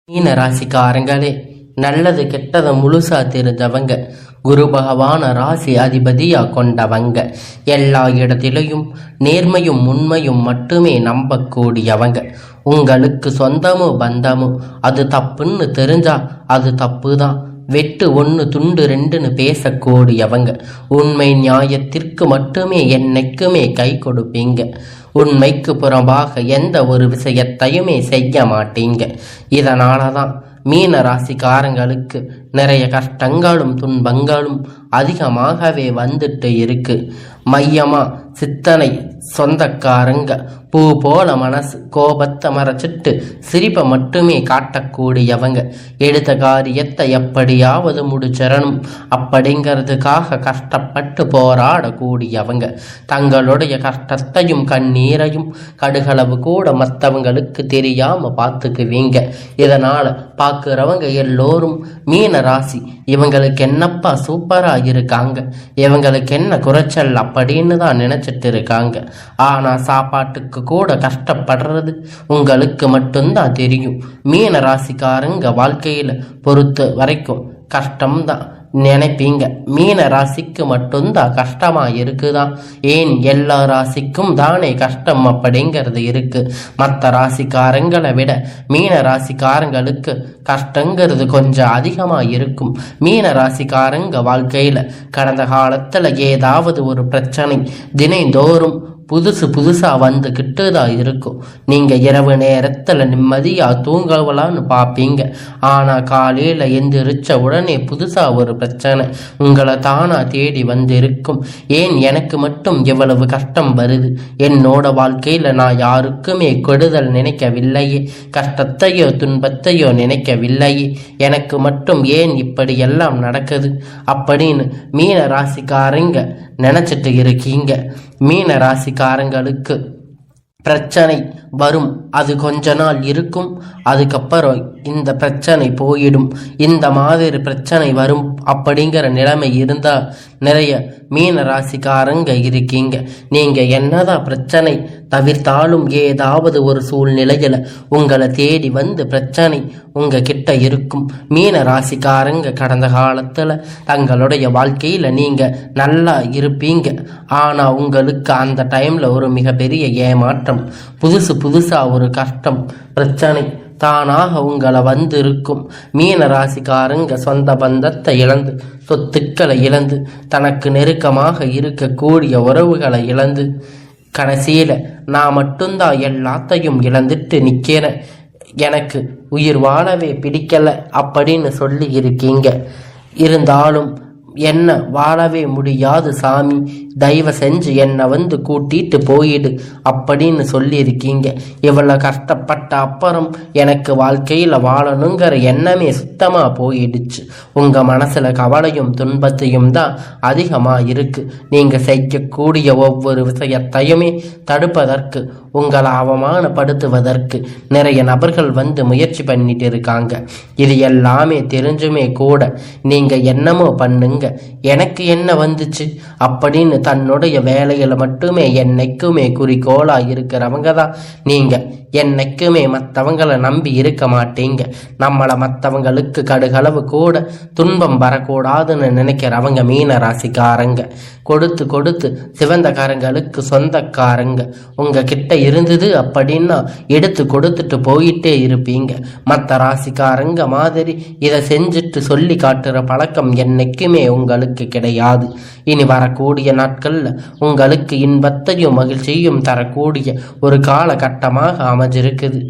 மீன ராசிக்காரங்களே, நல்லது கெட்டதை முழுசா தெரிஞ்சவங்க, குரு பகவான ராசி அதிபதியா கொண்டவங்க, எல்லா இடத்திலையும் நேர்மையும் உண்மையும் மட்டுமே நம்பக்கூடியவங்க. உங்களுக்கு சொந்தமோ பந்தமோ அது தப்புன்னு தெரிஞ்சா அது தப்பு தான். வெட்டு ஒன்று துண்டு ரெண்டுன்னு பேசக்கூடியவங்க. உண்மை நியாயத்திற்கு மட்டுமே என்னைக்குமே கை கொடுப்பீங்க. உண்மைக்கு புறம்பாக எந்த ஒரு விஷயத்தையுமே செய்ய மாட்டீங்க. இதனால தான் மீன ராசிக்காரங்களுக்கு நிறைய கஷ்டங்களும் துன்பங்களும் அதிகமாகவே வந்துட்டு இருக்கு. மையமா சித்தனை சொந்தக்காரங்க, பூ போல மனசு, கோபத்தை மறைச்சிட்டு சிரிப்பை மட்டுமே காட்டக்கூடியவங்க. எடுத்த காரியத்தை எப்படியாவது முடிச்சிடணும் அப்படிங்கிறதுக்காக கஷ்டப்பட்டு போராடக்கூடியவங்க. தங்களுடைய கஷ்டத்தையும் கண்ணீரையும் கடுகளவு கூட மற்றவங்களுக்கு தெரியாம பார்த்துக்குவீங்க. இதனால பார்க்குறவங்க எல்லோரும் மீன ராசி இவங்களுக்கு என்னப்பா சூப்பரா இருக்காங்க, இவங்களுக்கு என்ன குறைச்சல் அப்படின்னு தான் நினைச்சிட்டு இருக்காங்க. ஆனா சாப்பாட்டுக்கு கூட கஷ்டப்படுறது உங்களுக்கு மட்டும்தான் தெரியும். மீன ராசிக்காரங்க வாழ்க்கையில பொறுத்த வரைக்கும் கஷ்டம்தான் நினைப்பீங்க. மீன ராசிக்கு மட்டும்தான் கஷ்டமா இருக்குதான்? ஏன் எல்லா ராசிக்கும் தானே கஷ்டம் அப்படிங்கிறது இருக்கு. மற்ற ராசிக்காரங்களை விட மீன ராசிக்காரங்களுக்கு கஷ்டங்கிறது கொஞ்சம் அதிகமா இருக்கும். மீன ராசிக்காரங்க வாழ்க்கையில கடந்த காலத்துல ஏதாவது ஒரு பிரச்சனை தினைந்தோறும் புதுசா வந்துக்கிட்டு தான் இருக்கும். நீங்க இரவு நேரத்துல நிம்மதியா தூங்கலான்னு பார்ப்பீங்க. ஆனா காலையில எந்திரிச்ச உடனே புதுசா ஒரு பிரச்சனை உங்களை தானா தேடி வந்திருக்கும். ஏன் எனக்கு மட்டும் எவ்வளவு கஷ்டம் வருது? என்னோட வாழ்க்கையில நான் யாருக்குமே கெடுதல் நினைக்கவில்லையே, கஷ்டத்தையோ துன்பத்தையோ நினைக்கவில்லையே, எனக்கு மட்டும் ஏன் இப்படி எல்லாம் நடக்குது அப்படின்னு மீன ராசிக்காரங்க நினைச்சிட்டு இருக்கீங்க. மீன ராசிக்காரங்களுக்கு பிரச்சனை வரும், அது கொஞ்ச நாள் இருக்கும், அதுக்கப்புறம் இந்த பிரச்சனை போயிடும். இந்த மாதிரி பிரச்சனை வரும் அப்படிங்கிற நிலைமை இருந்தால் நிறைய மீன ராசிக்காரங்க இருக்கீங்க. நீங்க என்னதான் பிரச்சனை தவிர்த்தாலும் ஏதாவது ஒரு சூழ்நிலையில உங்களை தேடி வந்து பிரச்சனை உங்க கிட்ட இருக்கும். மீன ராசிக்காரங்க கடந்த காலத்துல தங்களுடைய வாழ்க்கையில நீங்க நல்லா இருப்பீங்க. ஆனா உங்களுக்கு அந்த டைம்ல ஒரு மிகப்பெரிய ஏமாற்றம், புதுசா ஒரு கஷ்டம் பிரச்சனை தானாக உங்களை வந்திருக்கும். மீன ராசிக்காரங்க சொந்த பந்தத்தை இழந்து, சொத்துக்களை இழந்து, தனக்கு நெருக்கமாக இருக்கக்கூடிய உறவுகளை இழந்து, கடைசியில நான் மட்டும்தான் எல்லாத்தையும் இழந்துட்டு நிக்கிறேன், எனக்கு உயிர் வாழவே பிடிக்கல அப்படின்னு சொல்லி இருக்கீங்க. இருந்தாலும் என்ன வாழவே முடியாது சாமி, தயவு செஞ்சு என்னை வந்து கூட்டிட்டு போயிடு அப்படின்னு சொல்லி இருக்கீங்க. இவ்வளோ கஷ்டப்பட்ட அப்புறம் எனக்கு வாழ்க்கையில் வாழணுங்கிற எண்ணமே சுத்தமாக போயிடுச்சு. உங்கள் மனசில் கவலையும் துன்பத்தையும் தான் அதிகமாக இருக்கு. நீங்கள் செய்யக்கூடிய ஒவ்வொரு விஷயத்தையுமே தடுப்பதற்கு, உங்களை அவமானப்படுத்துவதற்கு நிறைய நபர்கள் வந்து முயற்சி பண்ணிட்டு இருக்காங்க. இது எல்லாமே தெரிஞ்சுமே கூட நீங்கள் என்னமோ பண்ணுங்க, எனக்கு என்ன வந்துச்சு அப்படின்னு தன்னுடைய வேலையில மட்டுமே என்னைக்குமே குறிக்கோளா இருக்கிறவங்க தான் நீங்க. என்னைக்குமே மற்றவங்களை நம்பி இருக்க மாட்டீங்க. நம்மளை மற்றவங்களுக்கு கடுகளவு கூட துன்பம் வரக்கூடாதுன்னு நினைக்கிறவங்க மீன ராசிக்காரங்க. கொடுத்து சிவந்தக்காரங்களுக்கு சொந்தக்காரங்க. உங்க கிட்ட இருந்தது அப்படின்னா எடுத்து கொடுத்துட்டு போயிட்டே இருப்பீங்க. மற்ற ராசிக்காரங்க மாதிரி இதை செஞ்சுட்டு சொல்லி காட்டுற பழக்கம் என்னைக்குமே உங்களுக்கு கிடையாது. இனி வரக்கூடிய நாட்கள்ல உங்களுக்கு இன்பத்தையும் மகிழ்ச்சியும் தரக்கூடிய ஒரு காலகட்டமாக அமைஞ்சிருக்குது.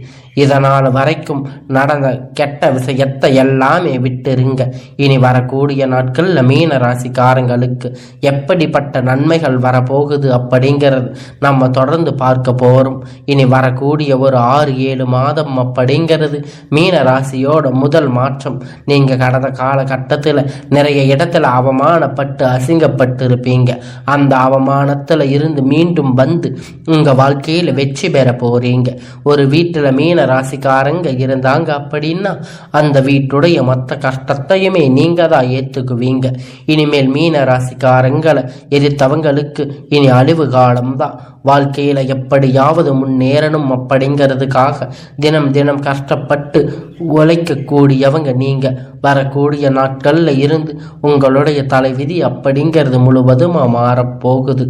இதனால் வரைக்கும் நடந்த கெட்ட விஷயத்தை எல்லாமே விட்டுருங்க. இனி வரக்கூடிய நாட்கள்ல மீன ராசிக்காரங்களுக்கு எப்படிப்பட்ட நன்மைகள் வரப்போகுது அப்படிங்கிறது நம்ம தொடர்ந்து பார்க்க போறோம். இனி வரக்கூடிய ஒரு 6-7 மாதம் அப்படிங்கிறது மீன ராசியோட முதல் மாற்றம். நீங்க கடந்த காலகட்டத்தில் நிறைய இடத்துல அவமானப்பட்டு அசிங்கப்பட்டு இருப்பீங்க. அந்த அவமானத்துல இருந்து மீண்டும் வந்து உங்க வாழ்க்கையில வெற்றி பெற போறீங்க. ஒரு வீட்டுல மீன ராசிக்காரங்க இருந்தாங்க அப்படின்னா அந்த வீட்டுடைய மொத்த கஷ்டத்தையுமே நீங்க தான் ஏத்துக்குவீங்க. இனிமேல் மீன ராசிக்காரங்களை எதிர்த்தவங்களுக்கு இனி அழிவு காலம்தான். வாழ்க்கையில எப்படியாவது முன்னேறணும் அப்படிங்கிறதுக்காக தினம் தினம் கஷ்டப்பட்டு உழைக்கக்கூடியவங்க நீங்க. வரக்கூடிய நாட்கள்ல இருந்து உங்களுடைய தலைவிதி அப்படிங்கிறது முழுவதுமா மாறப்போகுது.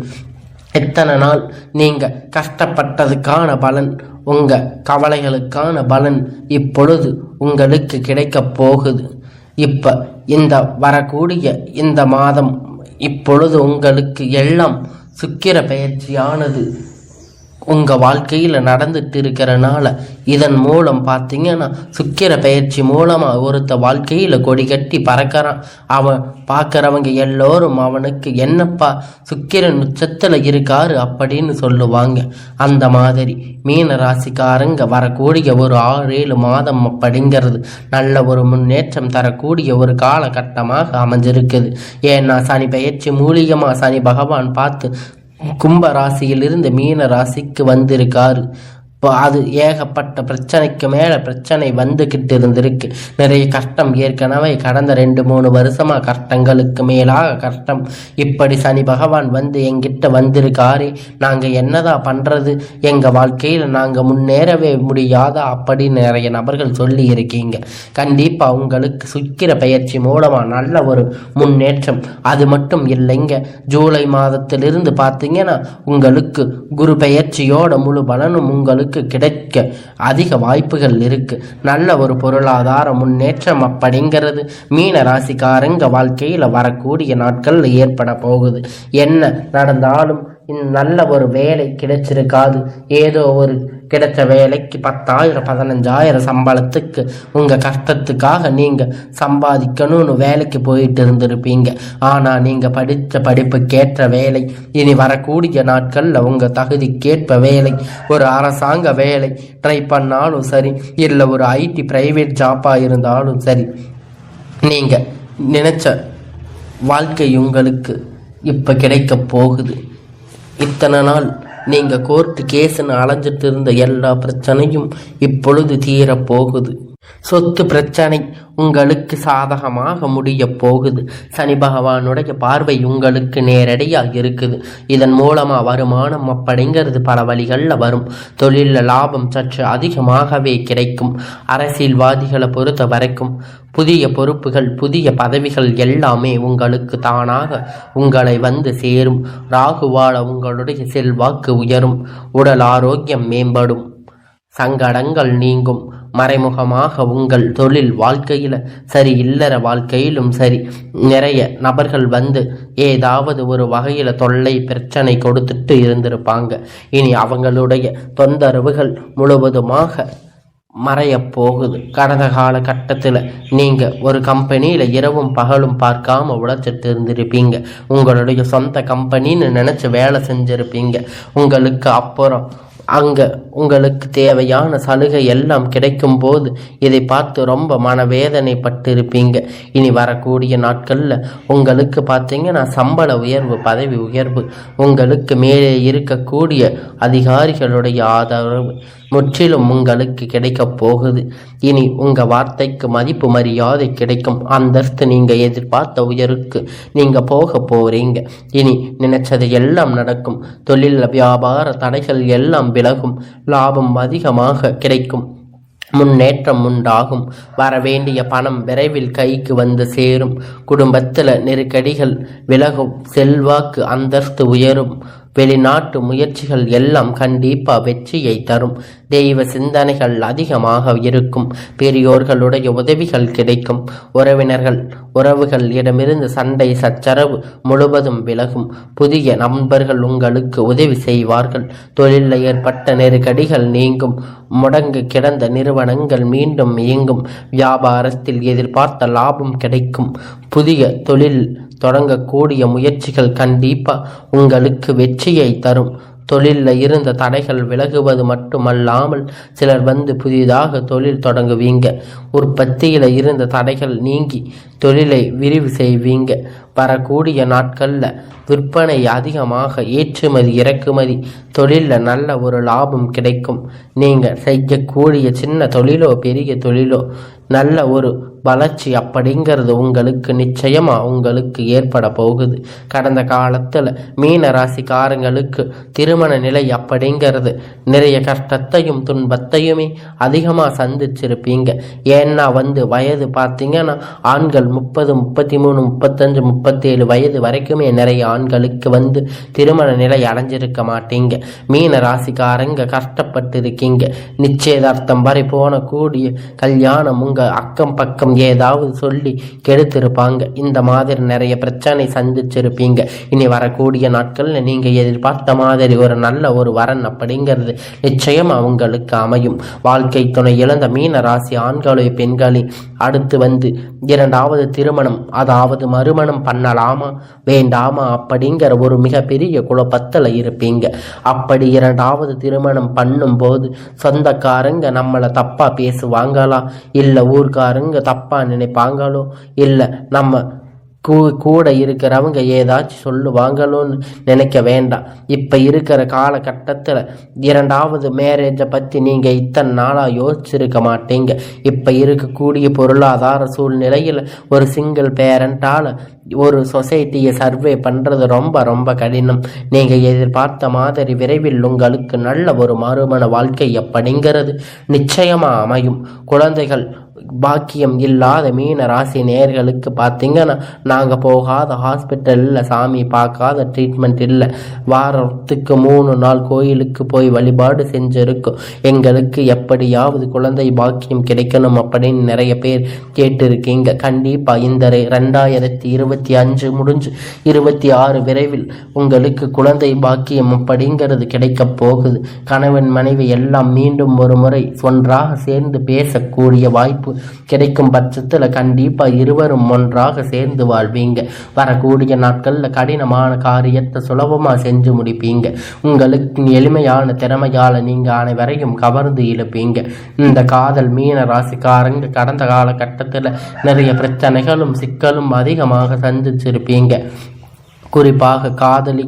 எத்தனை நாள் நீங்க கஷ்டப்பட்டதுக்கான பலன், உங்க கவலைகளுக்கான பலன் இப்பொழுது உங்களுக்கு கிடைக்க போகுது. இப்ப இந்த வரக்கூடிய இந்த மாதம் இப்பொழுது உங்களுக்கு எல்லாம் சுக்கிர பெயர்ச்சியானது உங்கள் வாழ்க்கையில் நடந்துட்டு இருக்கிறனால இதன் மூலம் பார்த்தீங்கன்னா சுக்கிர பெயர்ச்சி மூலமாக ஒருத்த வாழ்க்கையில் கொடி கட்டி பறக்கிறான். அவன் பார்க்குறவங்க எல்லோரும் அவனுக்கு என்னப்பா சுக்கிரன் உச்சத்தில் இருக்காரு அப்படின்னு சொல்லுவாங்க. அந்த மாதிரி மீன ராசிக்காரங்க வரக்கூடிய ஒரு 6-7 மாதம் அப்படிங்கிறது நல்ல ஒரு முன்னேற்றம் தரக்கூடிய ஒரு காலகட்டமாக அமைஞ்சிருக்குது. ஏன்னா சனி பெயர்ச்சி மூலியமாக சனி பகவான் பார்த்து கும்ப ராசியிலிருந்து மீன ராசிக்கு வந்திருக்காரு. இப்போ அது ஏகப்பட்ட பிரச்சனைக்கு மேலே பிரச்சனை வந்துக்கிட்டு இருந்திருக்கு. நிறைய கஷ்டம் ஏற்கனவே கடந்த 2-3 வருஷமாக கஷ்டங்களுக்கு மேலாக கஷ்டம். இப்படி சனி பகவான் வந்து எங்கிட்ட வந்திருக்காரு, நாங்கள் என்னதான் பண்ணுறது, எங்கள் வாழ்க்கையில் நாங்கள் முன்னேறவே முடியாதா அப்படின்னு நிறைய நபர்கள் சொல்லி இருக்கீங்க. கண்டிப்பாக உங்களுக்கு சுக்கிர பெயர்ச்சி மூலமாக நல்ல ஒரு முன்னேற்றம். அது மட்டும் இல்லைங்க, ஜூலை மாதத்திலிருந்து பார்த்தீங்கன்னா உங்களுக்கு குரு பெயர்ச்சியோட முழு பலனும் உங்களுக்கு கிடைக்க அதிக வாய்ப்புகள் இருக்கு. நல்ல ஒரு பொருளாதார முன்னேற்றம் அப்படிங்கிறது மீன ராசிக்காரங்க வாழ்க்கையில் வரக்கூடிய நாட்கள்ல ஏற்பட போகுது. என்ன நடந்தாலும் நல்ல ஒரு வேலை கிடைச்சிருக்காது. ஏதோ ஒரு கிடைச்ச வேலைக்கு 10,000 15,000 சம்பளத்துக்கு உங்கள் கஷ்டத்துக்காக நீங்கள் சம்பாதிக்கணும்னு வேலைக்கு போயிட்டு இருந்திருப்பீங்க. ஆனால் நீங்கள் படித்த படிப்புக்கேற்ற வேலை, இனி வரக்கூடிய நாட்களில் உங்கள் தகுதிக்கேற்ப வேலை, ஒரு அரசாங்க வேலை ட்ரை பண்ணாலும் சரி, இல்லை ஒரு ஐடி பிரைவேட் ஜாப்பாக இருந்தாலும் சரி, நீங்கள் நினச்ச வாழ்க்கை உங்களுக்கு இப்போ கிடைக்க போகுது. இத்தனை நாள் நீங்கள் கோர்ட்டு கேஸுன்னு அலைஞ்சிட்டு இருந்த எல்லா பிரச்சனையும் இப்பொழுது தீரப்போகுது. சொத்து பிரச்சனை உங்களுக்கு சாதகமாக முடிய போகுது. சனி பகவானுடைய பார்வை உங்களுக்கு நேரடியாக இருக்குது. இதன் மூலமாக வருமானம் அப்படிங்கிறது பல வழிகளில் வரும். தொழிலில் லாபம் சற்று அதிகமாகவே கிடைக்கும். அரசியல்வாதிகளை பொறுத்த வரைக்கும் புதிய பொறுப்புகள், புதிய பதவிகள் எல்லாமே உங்களுக்கு தானாக உங்களை வந்து சேரும். ராகுவால உங்களுடைய செல்வாக்கு உயரும். உடல் ஆரோக்கியம் மேம்படும். சங்கடங்கள் நீங்கும். மறைமுகமாக உங்கள் தொழில் வாழ்க்கையில் சரி, இல்லற வாழ்க்கையிலும் சரி, நிறைய நபர்கள் வந்து ஏதாவது ஒரு வகையில் தொல்லை பிரச்சனை கொடுத்துட்டு இருந்திருப்பாங்க. இனி அவங்களுடைய தொந்தரவுகள் முழுவதுமாக மறைய போகுது. கடந்த காலகட்டத்தில் நீங்கள் ஒரு கம்பெனியில் இரவும் பகலும் பார்க்காம உழைச்சிட்டு இருந்திருப்பீங்க. உங்களுடைய சொந்த கம்பெனின்னு நினச்சி வேலை செஞ்சுருப்பீங்க. உங்களுக்கு அப்புறம் அங்கே உங்களுக்கு தேவையான சலுகை எல்லாம் கிடைக்கும் போது இதை பார்த்து ரொம்ப மனவேதனைப்பட்டு இருப்பீங்க. இனி வரக்கூடிய நாட்களில் உங்களுக்கு பார்த்தீங்கன்னா சம்பள உயர்வு, பதவி உயர்வு, உங்களுக்கு மேலே இருக்கக்கூடிய அதிகாரிகளுடைய ஆதரவு முற்றிலும் உங்களுக்கு கிடைக்க போகுது. இனி உங்கள் வார்த்தைக்கு மதிப்பு மரியாதை கிடைக்கும். அந்தஸ்து நீங்கள் எதிர்பார்த்த உயருக்கு நீங்கள் போக போகிறீங்க. இனி நினைச்சது எல்லாம் நடக்கும். தொழில் வியாபார தடைகள் எல்லாம் விலகும். லாபம் அதிகமாக கிடைக்கும். முன்னேற்றம் உண்டாகும். வரவேண்டிய பணம் விரைவில் கைக்கு வந்து சேரும். குடும்பத்தில் நெருக்கடிகள் விலகும். செல்வாக்கு அந்தஸ்து உயரும். வெளிநாட்டு முயற்சிகள் எல்லாம் கண்டிப்பாக வெற்றியை தரும். தெய்வ சிந்தனைகள் அதிகமாக இருக்கும். பெரியோர்களுடைய உதவிகள் கிடைக்கும். உறவுகள் இடமிருந்து சண்டை சச்சரவு முழுவதும் விலகும். புதிய நண்பர்கள் உங்களுக்கு உதவி செய்வார்கள். தொழிலில் ஏற்பட்ட நெருக்கடிகள் நீங்கும். முடங்கு கிடந்த நிறுவனங்கள் மீண்டும் இயங்கும். வியாபாரத்தில் எதிர்பார்த்த லாபம் கிடைக்கும். புதிய தொழில் தொடங்கக்கூடிய முயற்சிகள் கண்டிப்பாக உங்களுக்கு வெற்றியை தரும். தொழிலில் இருந்த தடைகள் விலகுவது மட்டுமல்லாமல் சிலர் வந்து புதிதாக தொழில் தொடங்குவீங்க. உற்பத்தியில் இருந்த தடைகள் நீங்கி தொழிலை விரிவு செய்வீங்க. வரக்கூடிய நாட்களில் விற்பனை அதிகமாக, ஏற்றுமதி இறக்குமதி தொழிலில் நல்ல ஒரு லாபம் கிடைக்கும். நீங்கள் செய்யக்கூடிய சின்ன தொழிலோ பெரிய தொழிலோ நல்ல ஒரு வளர்ச்சி அப்படிங்கிறது உங்களுக்கு நிச்சயமாக உங்களுக்கு ஏற்பட போகுது. கடந்த காலத்தில் மீன ராசிக்காரங்களுக்கு திருமண நிலை அப்படிங்கிறது நிறைய கஷ்டத்தையும் துன்பத்தையுமே அதிகமாக சந்திச்சிருப்பீங்க. ஏன்னா வயது பார்த்தீங்கன்னா ஆண்கள் 30, 33, 35, 37 வயது வரைக்குமே நிறைய ஆண்களுக்கு திருமண நிலை அடைஞ்சிருக்க மாட்டீங்க. மீன ராசிக்காரங்க கஷ்டப்பட்டு இருக்கீங்க. நிச்சயதார்த்தம் வரை போன கூடிய கல்யாணம் உங்க அக்கம் பக்கம் ஏதாவது சொல்லி கெடுத்திருப்பாங்க. இந்த மாதிரி நிறைய பிரச்சனை சந்திச்சிருப்பீங்க. இனி வரக்கூடிய நாட்கள்ல நீங்க எதிர்பார்த்த மாதிரி ஒரு நல்ல ஒரு வரன் அப்படிங்கிறது நிச்சயம் அவங்களுக்கு அமையும். வாழ்க்கை துணை இழந்த மீன ராசி ஆண்களோ பெண்களே அடுத்து இரண்டாவது திருமணம், அதாவது மறுமணம் பண்ணலாமா வேண்டாமா அப்படிங்கிற ஒரு மிகப்பெரிய குழப்பத்தில் இருப்பீங்க. அப்படி இரண்டாவது திருமணம் பண்ணும் போது சொந்தக்காரங்க நம்மளை தப்பா பேசுவாங்களா, இல்லை ஊர்க்காரங்க தப்பா நினைப்பாங்களோ, இல்லை நம்ம கூட இருக்கிறவங்க ஏதாச்சும் சொல்லுவாங்களோன்னு நினைக்க வேண்டாம். இப்போ இருக்கிற காலகட்டத்தில் இரண்டாவது மேரேஜை பற்றி நீங்கள் இத்தனை நாளாக யோசிச்சிருக்க மாட்டீங்க. இப்போ இருக்கக்கூடிய பொருளாதார சூழ்நிலையில் ஒரு சிங்கிள் பேரண்டால் ஒரு சொசைட்டியை சர்வே பண்ணுறது ரொம்ப ரொம்ப கடினம். நீங்கள் எதிர்பார்த்த மாதிரி விரைவில் உங்களுக்கு நல்ல ஒரு மறுமண வாழ்க்கை அப்படிங்கிறது நிச்சயமாக அமையும். குழந்தைகள் பாக்கியம் இல்லாத மீன ராசி நேயர்களுக்கு பார்த்தீங்கன்னா நாங்கள் போகாத ஹாஸ்பிட்டல் இல்லை, சாமி பார்க்காத ட்ரீட்மெண்ட் இல்லை, வாரத்துக்கு 3 நாள் கோயிலுக்கு போய் வழிபாடு செஞ்சுருக்கோம், எங்களுக்கு எப்படியாவது குழந்தை பாக்கியம் கிடைக்கணும் அப்படின்னு நிறைய பேர் கேட்டிருக்கீங்க. கண்டிப்பாக இந்த 2025 முடிஞ்சு 26 விரைவில் உங்களுக்கு குழந்தை பாக்கியம் அப்படிங்கிறது கிடைக்க போகுது. கணவன் மனைவி எல்லாம் மீண்டும் ஒரு முறை ஒன்றாக சேர்ந்து பேசக்கூடிய வாய்ப்பு கிடைக்கும் பட்சத்தில் கண்டிப்பாக இருவரும் ஒன்றாக சேர்ந்து வாழ்வீங்க. வரக்கூடிய நாட்களில் கடினமான காரியத்தை சுலபமாக செஞ்சு முடிப்பீங்க. உங்களுக்கு எளிமையான திறமையால் நீங்கள் அனைவரையும் கவர்ந்து இழுப்பீங்க. இந்த காதல் மீன ராசிக்காரங்க கடந்த காலகட்டத்தில் நிறைய பிரச்சனைகளும் சிக்கலும் அதிகமாக சந்திச்சிருப்பீங்க. குறிப்பாக காதலி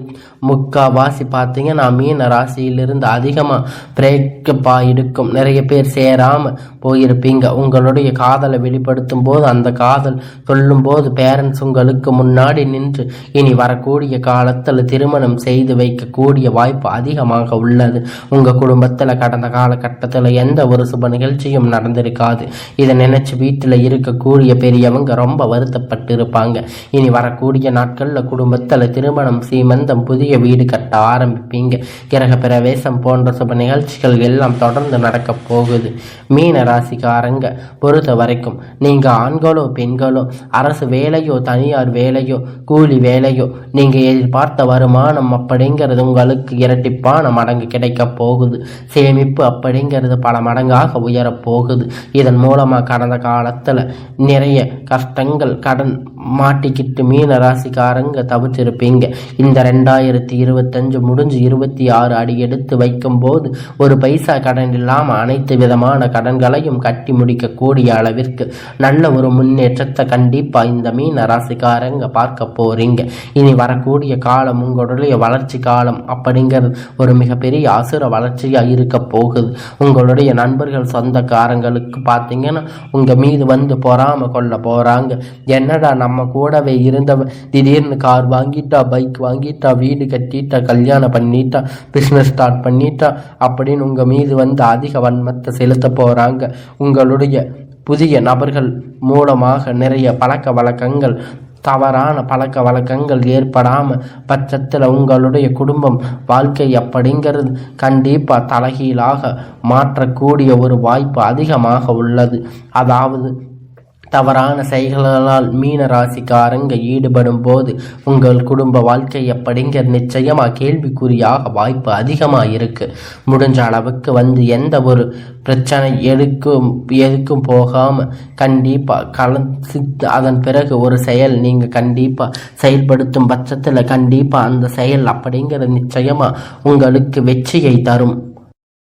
முக்காவாசி பார்த்தீங்கன்னா மீன ராசியிலிருந்து அதிகமாக பிரேக்கப் ஆகிருக்கும். நிறைய பேர் சேராமல் போயிருப்பீங்க. உங்களுடைய காதலை வெளிப்படுத்தும் போது அந்த காதல் சொல்லும்போது பேரண்ட்ஸ் உங்களுக்கு முன்னாடி நின்று இனி வரக்கூடிய காலத்தில் திருமணம் செய்து வைக்கக்கூடிய வாய்ப்பு அதிகமாக உள்ளது. உங்கள் குடும்பத்தில் கடந்த காலகட்டத்தில் எந்த ஒரு சுப நிகழ்ச்சியும் நடந்திருக்காது. இதை நினைச்சு வீட்டில் இருக்கக்கூடிய பெரியவங்க ரொம்ப வருத்தப்பட்டு இருப்பாங்க. இனி வரக்கூடிய நாட்களில் குடும்பத்தில் திருமணம், சீமந்தம், புதிய வீடு கட்ட ஆரம்பிப்பீங்க. கிரக பிரவேசம் போன்ற சுப நிகழ்ச்சிகள் எல்லாம் தொடர்ந்து நடக்க போகுது. மீன ராசிக்காரங்க பொறுத்த வரைக்கும் நீங்க ஆண்களோ பெண்களோ, அரசு வேலையோ தனியார் வேலையோ கூலி வேலையோ, நீங்க எதிர்பார்த்த வருமானம் அப்படிங்கிறது உங்களுக்கு இரட்டிப்பான மடங்கு கிடைக்க போகுது. சேமிப்பு அப்படிங்கிறது பல மடங்காக உயரப் போகுது. இதன் மூலமா கடந்த காலத்துல நிறைய கஷ்டங்கள் கடன் மாட்டிக்கிட்டு மீன ராசிக்காரங்க தவிச்சிருப்பீங்க. இந்த 2025 முடிஞ்சு 26 அடி எடுத்து வைக்கும் போது ஒரு பைசா கடன் இல்லாமல் அனைத்து விதமான கடன்களையும் கட்டி முடிக்கக்கூடிய அளவிற்கு நல்ல ஒரு முன்னேற்றத்தை கண்டிப்பா இந்த மீன ராசிக்காரங்க பார்க்க போறீங்க. இனி வரக்கூடிய காலம் உங்களுடைய வளர்ச்சி காலம் அப்படிங்கிறது ஒரு மிகப்பெரிய அசுர வளர்ச்சியா இருக்க போகுது. உங்களுடைய நண்பர்கள் சொந்தக்காரங்களுக்கு பார்த்தீங்கன்னா உங்க மீது பொறாம கொள்ள போறாங்க. என்னடா நம்ம கூடவே இருந்தவன் திடீர்னு கார் வாங்கிட்டா, பைக் வாங்கிட்டா, வீடு கட்டிட்டா, கல்யாணம் பண்ணிட்டா, பிஸ்னஸ் ஸ்டார்ட் பண்ணிட்டா அப்படின்னு உங்க மீது அதிக வன்மத்தை செலுத்த போறாங்க. உங்களுடைய புதிய நபர்கள் மூலமாக நிறைய பழக்க வழக்கங்கள், தவறான பழக்க வழக்கங்கள் ஏற்படாமல் பட்சத்தில் உங்களுடைய குடும்பம் வாழ்க்கை அப்படிங்கிறது கண்டிப்பாக தலைகீழாக மாற்றக்கூடிய ஒரு வாய்ப்பு அதிகமாக உள்ளது. அதாவது தவறான செயல்களால் மீன ராசிக்காரங்க ஈடுபடும் போது உங்கள் குடும்ப வாழ்க்கை அப்படிங்கிற நிச்சயமாக கேள்விக்குறியாக வாய்ப்பு அதிகமாக இருக்கு. முடிஞ்ச அளவுக்கு எந்த ஒரு பிரச்சனை எதுக்கும் போகாமல் கண்டிப்பாக அதன் பிறகு ஒரு செயல் நீங்கள் கண்டிப்பாக செயல்படுத்தும் பட்சத்தில் கண்டிப்பாக அந்த செயல் அப்படிங்கிற நிச்சயமாக உங்களுக்கு வெற்றியை தரும்.